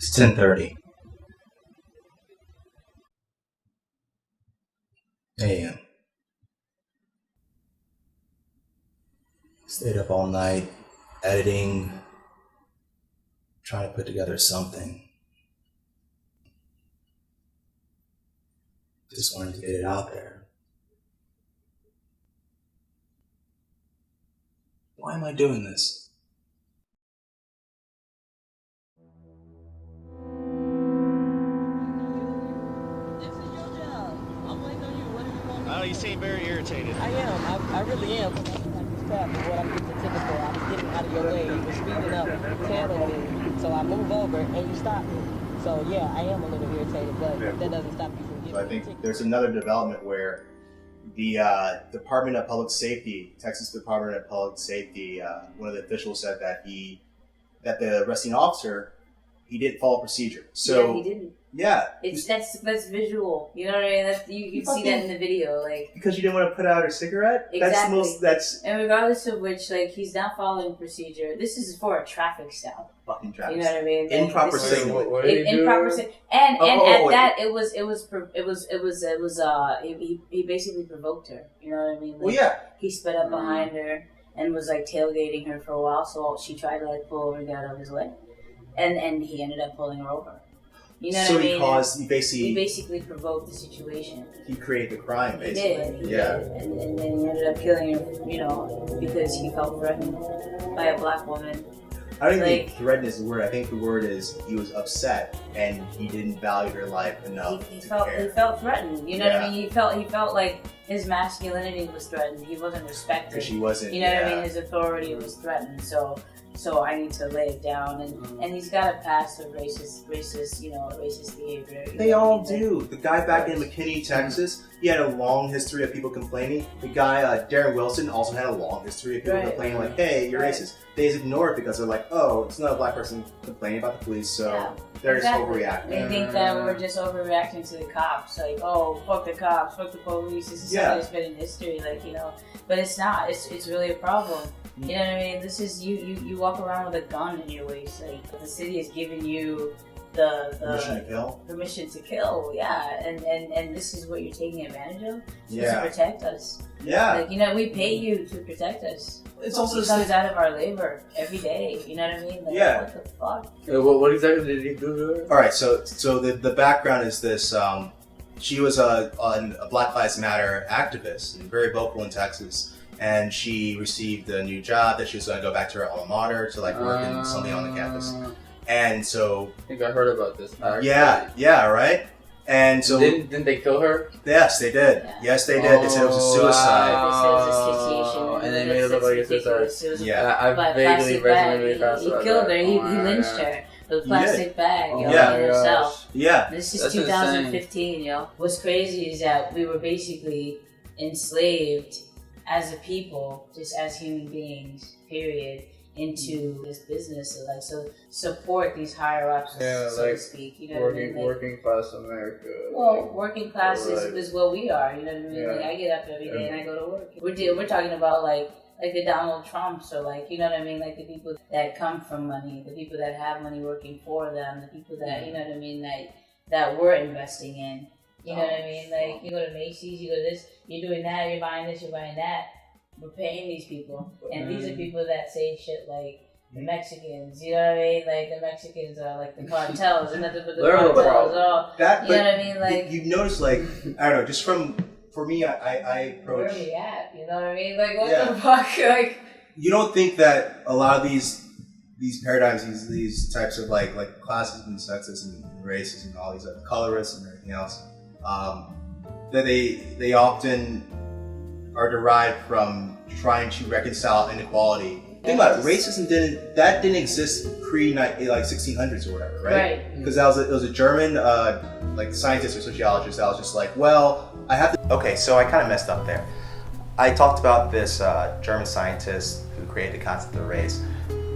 It's 10:30 a.m. Stayed up all night, editing, trying to put together something. Just wanted to get it out there. Why am I doing this? You seem very irritated. I am. I really am. Crap is what I'm getting the ticket for. I'm getting out of your way. You're speeding up, tailing me. So I move over and you stop me. So yeah, I am a little irritated, but that doesn't stop you from getting So I think there's another development where the Department of Public Safety, Texas Department of Public Safety, one of the officials said that the arresting officer, he didn't follow procedure. So yeah, he didn't. Yeah, that's visual. You know what I mean? That's, you see that in the video, like because you didn't want to put out a cigarette. Exactly. That's and regardless of which, like he's not following procedure. This is for a traffic stop. Fucking traffic. You know what I mean? Improper signaling. Improper signaling. And at that, it was he basically provoked her. You know what I mean? Like, Well, yeah. He sped up behind her and was like tailgating her for a while. So she tried to like pull over and get out of his way, and he ended up pulling her over. You know so what I mean? He basically provoked the situation. He created the crime, basically. He did. And then he ended up killing her, you know, because he felt threatened by a black woman. I don't think threatened is the word. I think the word is he was upset and he didn't value her life enough He to felt care. He felt threatened. You know what I mean? He felt like his masculinity was threatened. He wasn't respected. Because she wasn't. You know what I mean? His authority was threatened. So I need to lay it down, and he's got a past of racist behavior. They all do. The guy back in McKinney, Texas, he had a long history of people complaining. The guy, Darren Wilson, also had a long history of people complaining, like, hey, you're racist. They just ignore it because they're like, oh, it's not a black person complaining about the police, so they're just overreacting. They think that we're just overreacting to the cops, like, oh, fuck the cops, fuck the police. This is something that's been in history, like, you know. But it's not. It's really a problem. You know what I mean? This is you walk around with a gun in your waist. Like the city is giving you the permission to kill. Permission to kill, and this is what you're taking advantage of to protect us. Yeah. Like, you know, we pay you to protect us. It's also comes out of our labor every day. You know what I mean? Like, what the fuck? What exactly did he do to her? All right. So the background is this. She was a Black Lives Matter activist and very vocal in Texas. And she received a new job that she was going to go back to her alma mater to like work in something on the campus. And so I think I heard about this. Yeah, right. And so didn't they kill her? Yes, they did. Yeah. Yes, they did. They said it was a suicide. They said it was asphyxiation. And they made it look like a suicide. Yeah, I vaguely read really fast he about killed that. her. He lynched her. The plastic bag, in herself. Yeah. This is 2015, yo. What's crazy is that we were basically enslaved as a people, just as human beings, period, into this business of support these higher ups, so to speak. You know what I mean? Like, working class America. Well, working class is what we are. You know what I mean? Yeah. Like I get up every day and I go to work. We're talking about like the Donald Trumps, or like, you know what I mean? Like the people that come from money, the people that have money working for them, the people that, you know what I mean, that we're investing in. You know what I mean? Like, you go to Macy's, you go to this, you're doing that, you're buying this, you're buying that. We're paying these people. And these are people that say shit like the Mexicans, you know what I mean? Like, the Mexicans are like the cartels, and nothing but the cartels. You know what I mean? Like, you notice, like, I don't know, just for me, I approach. Where are we at? You know what I mean? Like, what the fuck? Like, you don't think that a lot of these paradigms, these types of like classism, sexism, and racism, and all these colorism and everything else, that they often are derived from trying to reconcile inequality. Think about it, racism didn't exist pre 1600s or whatever, right? Because it was a German scientist or sociologist that was just like, well, I have to. Okay, so I kind of messed up there. I talked about this German scientist who created the concept of race.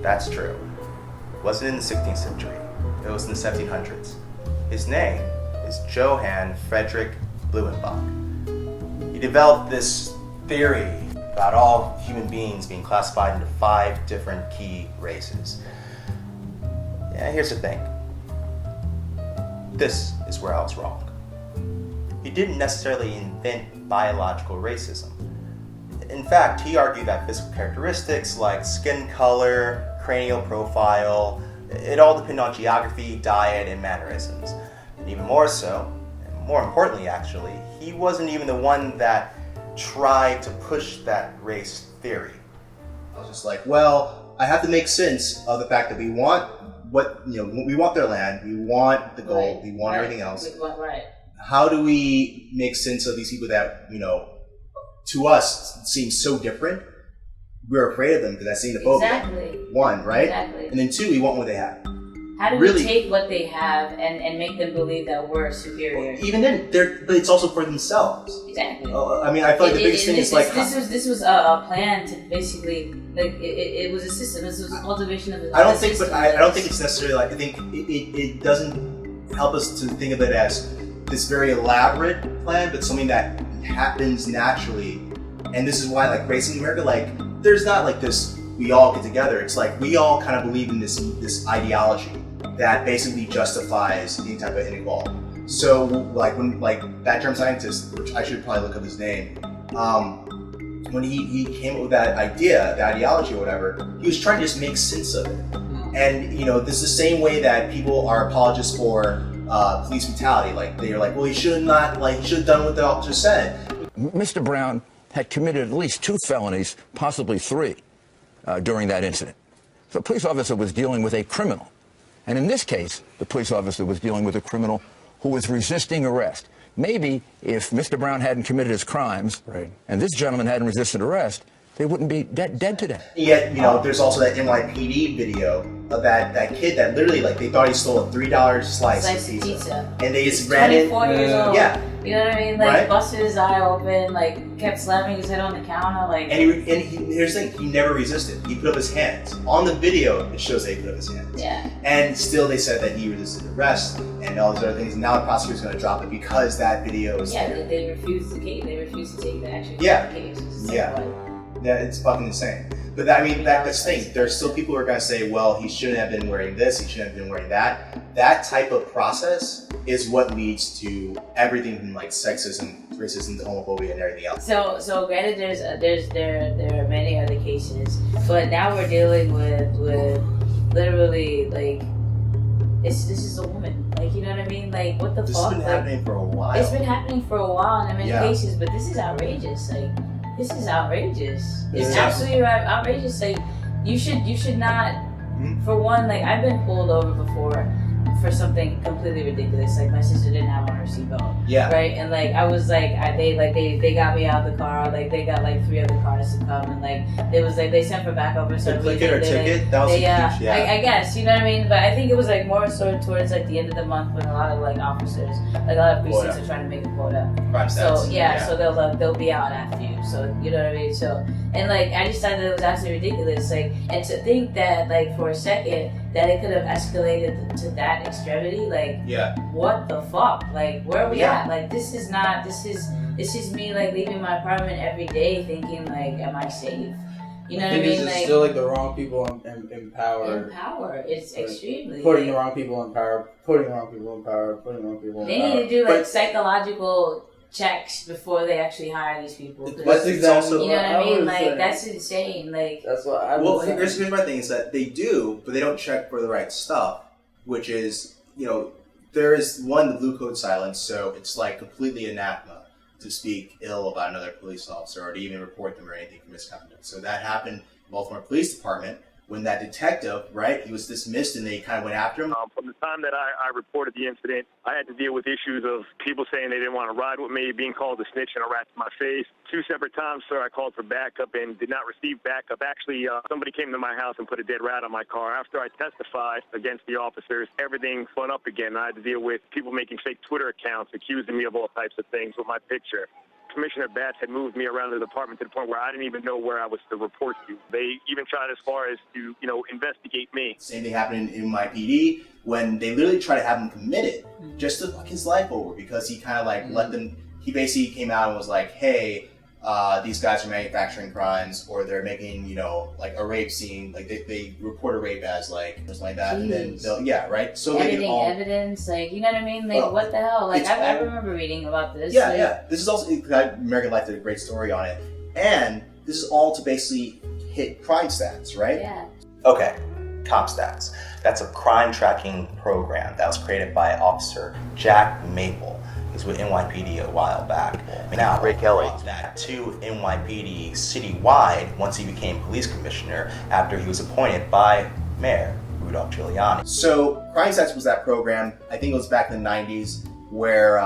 That's true. It wasn't in the 16th century. It was in the 1700s. His name is Johann Friedrich Blumenbach. He developed this theory about all human beings being classified into 5 different key races. Yeah, here's the thing. this is where I was wrong. He didn't necessarily invent biological racism. In fact, he argued that physical characteristics like skin color, cranial profile, it all depend on geography, diet, and mannerisms. And even more so, and more importantly actually, he wasn't even the one that tried to push that race theory. I was just like, well, I have to make sense of the fact that we want we want their land, we want the gold, we want everything else. How do we make sense of these people that, to us seem so different? We're afraid of them because that's xenophobia. Exactly. One, right? Exactly. And then two, we want what they have. How do we take what they have and make them believe that we're superior? Well, even then, but it's also for themselves. Exactly. I mean, I feel like the biggest thing is like... This was a plan to basically, like, it was a system. This was a cultivation of I don't think it's necessarily like, I think it doesn't help us to think of it as this very elaborate plan, but something that happens naturally. And this is why, like, race in America, like, there's not like this, we all get together. It's like, we all kind of believe in this ideology that basically justifies any type of inequality. So, like, when, like, that term scientist, which I should probably look up his name, when he came up with that idea, the ideology or whatever, he was trying to just make sense of it. And, this is the same way that people are apologists for police brutality. Like, they're like, well, he should have done what the officer said. Mr. Brown had committed at least 2 felonies, possibly 3, during that incident. So the police officer was dealing with a criminal. And in this case, the police officer was dealing with a criminal who was resisting arrest. Maybe if Mr. Brown hadn't committed his crimes, and this gentleman hadn't resisted arrest, they wouldn't be dead today. Yet, there's also that NYPD video of that kid that literally, like, they thought he stole a $3 slice of pizza. And they just ran in. 24 years old. Yeah. You know what I mean? Like, busted his eye open, like, kept slamming his head on the counter, like... And here's the thing, he never resisted. He put up his hands. On the video, it shows that he put up his hands. Yeah. And still they said that he resisted arrest and all these other things. And now the prosecutor's going to drop it because that video is there. They refused to take the action. Yeah. Case. Yeah, it's fucking insane. But I mean, that's the thing. There's still people who are going to say, well, he shouldn't have been wearing this, he shouldn't have been wearing that. That type of process is what leads to everything from, like, sexism, racism, homophobia, and everything else. So granted, there are many other cases, but now we're dealing with literally, like, this is a woman. Like, you know what I mean? Like, what the fuck? This has been happening for a while. It's been happening for a while in many cases, but this is outrageous. Like, this is outrageous. It's absolutely outrageous. Like, you should not. For one, like, I've been pulled over before for something completely ridiculous. Like, my sister didn't have on her seatbelt. Yeah. Right. And, like, I was like, they got me out of the car. Like, they got like 3 other cars to come, and like they sent for backup or something. Ticket or ticket? That was huge. I guess, you know what I mean. But I think it was like more sort of towards like the end of the month when a lot of like officers, like a lot of precincts are trying to make a quota. Crime stats. So they'll be out after you. So you know what I mean. So and like I just thought that it was absolutely ridiculous. Like, and to think that like for a second that it could have escalated to that extremity, like what the fuck? Like, where are we at? Like, this is me like leaving my apartment every day thinking like, am I safe? You know what I mean? Like, still like the wrong people in power. In power, it's extremely putting the wrong people in power. Putting the wrong people in power. They need to do like psychological checks before they actually hire these people. That's exactly. You know what I mean? Like, that's insane. Like, that's what I. Well, here's my thing is that they do, but they don't check for the right stuff, which is, there is one, the blue code silence, so it's like completely anathema to speak ill about another police officer or to even report them or anything for misconduct. So that happened in Baltimore Police Department when that detective, right, he was dismissed and they kind of went after him. From the time that I reported the incident, I had to deal with issues of people saying they didn't want to ride with me, being called a snitch and a rat to my face. 2 separate times, sir, I called for backup and did not receive backup. Actually, somebody came to my house and put a dead rat on my car. After I testified against the officers, everything spun up again. I had to deal with people making fake Twitter accounts, accusing me of all types of things with my picture. Commissioner Batts had moved me around the department to the point where I didn't even know where I was to report to. They even tried as far as to, investigate me. Same thing happened in my PD when they literally tried to have him committed just to fuck his life over because he kind of like let them, he basically came out and was like, hey, these guys are manufacturing crimes, or they're making, you know, like a rape scene, like they report a rape as like something like that, and then they'll, right. So editing evidence, like, you know what I mean? Like, what the hell? Like, I remember reading about this. Yeah, like, yeah. This is also American Life did a great story on it, and this is all to basically hit crime stats, right? Yeah. Okay, Cop Stats. That's a crime tracking program that was created by Officer Jack Maple. He was with NYPD a while back. Now, Ray Kelly that to NYPD citywide once he became police commissioner after he was appointed by Mayor Rudolph Giuliani. So, Crime Stats was that program, I think it was back in the 90s, where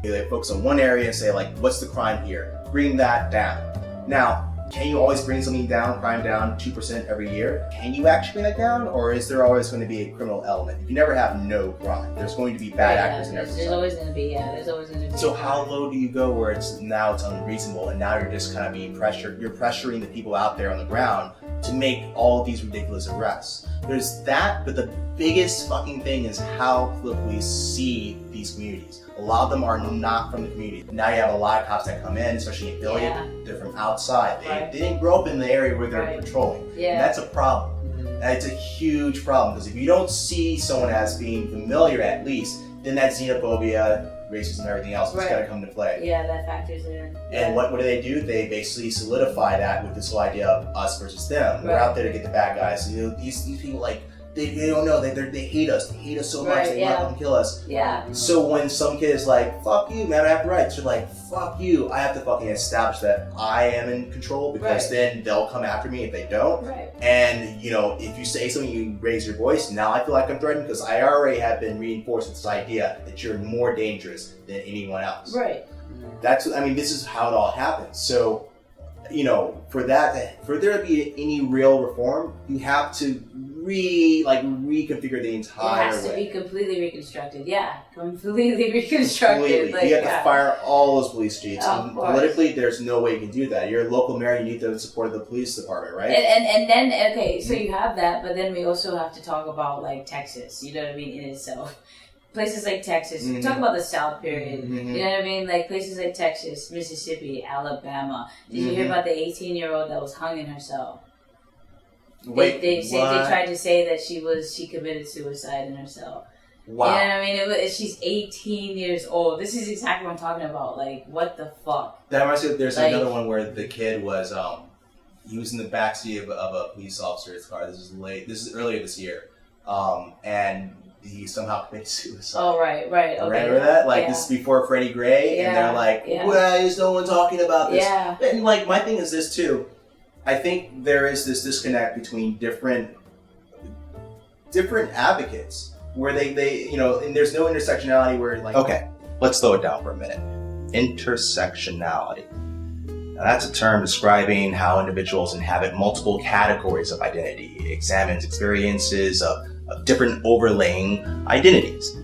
they focus on one area and say, like, what's the crime here? Bring that down. Now, can you always bring something down, crime down 2% every year? Can you actually bring that down? Or is there always going to be a criminal element? You can never have no crime. There's going to be bad actors in every society. There's always going to be, there's always going to be. So how low do you go where it's unreasonable, and now you're just kind of being pressured, you're pressuring the people out there on the ground to make all of these ridiculous arrests? There's that, but the biggest fucking thing is how the police see these communities. A lot of them are not from the community. Now you have a lot of cops that come in, especially in Philly, they're from outside. They didn't grow up in the area where they're patrolling. Yeah. And that's a problem. And it's a huge problem, because if you don't see someone as being familiar at least, then that xenophobia, racism, and everything else is going to come into play. Yeah, that factors in. And what do? They basically solidify that with this whole idea of us versus them. We're out there to get the bad guys. You know, these people, like, they don't know. They hate us. They hate us so much. They want to come kill us. Yeah. So when some kid is like, fuck you, man, I have rights. You're like, fuck you. I have to fucking establish that I am in control, because then they'll come after me if they don't. Right. And, you know, if you say something, you raise your voice, now I feel like I'm threatened, because I already have been reinforced with this idea that you're more dangerous than anyone else. Right. This is how it all happens. So, you know, for there to be any real reform, you have to reconfigure the entire way. It has to be completely reconstructed. Yeah, completely reconstructed. Like, you have to fire all those police chiefs. And course. politically, there's no way you can do that. You're a local mayor, you need the support of the police department, right? And then, okay, so you have that, but then we also have to talk about, like, Texas, you know what I mean, in itself. Places like Texas, we talk about the South period, you know what I mean? Like places like Texas, Mississippi, Alabama. Did you hear about the 18-year-old that was hung in her cell? Wait, they tried to say that she committed suicide in her cell. Wow. You know what I mean? She's 18 years old. This is exactly what I'm talking about. Like, what the fuck? That reminds me, there's another one where the kid was, he was in the backseat of a police officer's car. This is earlier this year. And he somehow committed suicide. Oh, right. Okay. Remember that? Like, this is before Freddie Gray, and they're like, why is no one talking about this? Yeah. And, like, my thing is this, too. I think there is this disconnect between different advocates, where they you know, and there's no intersectionality where, like... Okay, let's slow it down for a minute. Intersectionality. Now, that's a term describing how individuals inhabit multiple categories of identity. It examines experiences of different overlaying identities.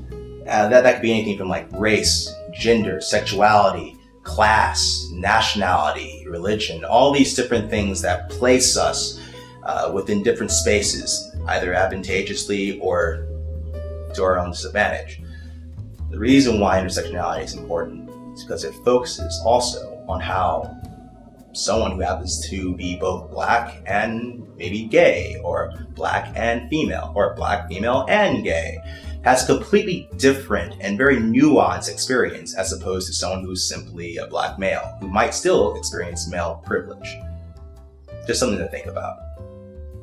That could be anything from like race, gender, sexuality, class, nationality, religion, all these different things that place us within different spaces, either advantageously or to our own disadvantage. The reason why intersectionality is important is because it focuses also on how someone who happens to be both black and maybe gay, or black and female, or black, female, and gay, has a completely different and very nuanced experience as opposed to someone who's simply a black male, who might still experience male privilege. Just something to think about.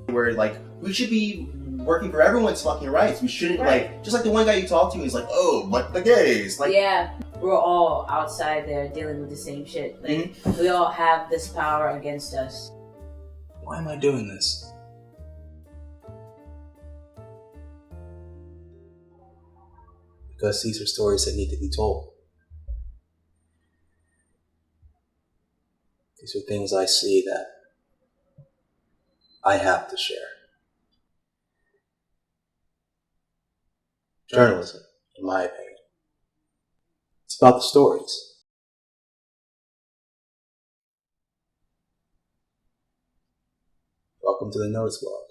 Where, like, we should be working for everyone's fucking rights. We shouldn't, like, just like the one guy you talked to, he's like, oh, but the gays. Like, yeah. We're all outside there dealing with the same shit. Like, we all have this power against us. Why am I doing this? Because these are stories that need to be told. These are things I see that I have to share. Journalism, in my opinion, it's about the stories. Welcome to the Notes Blog.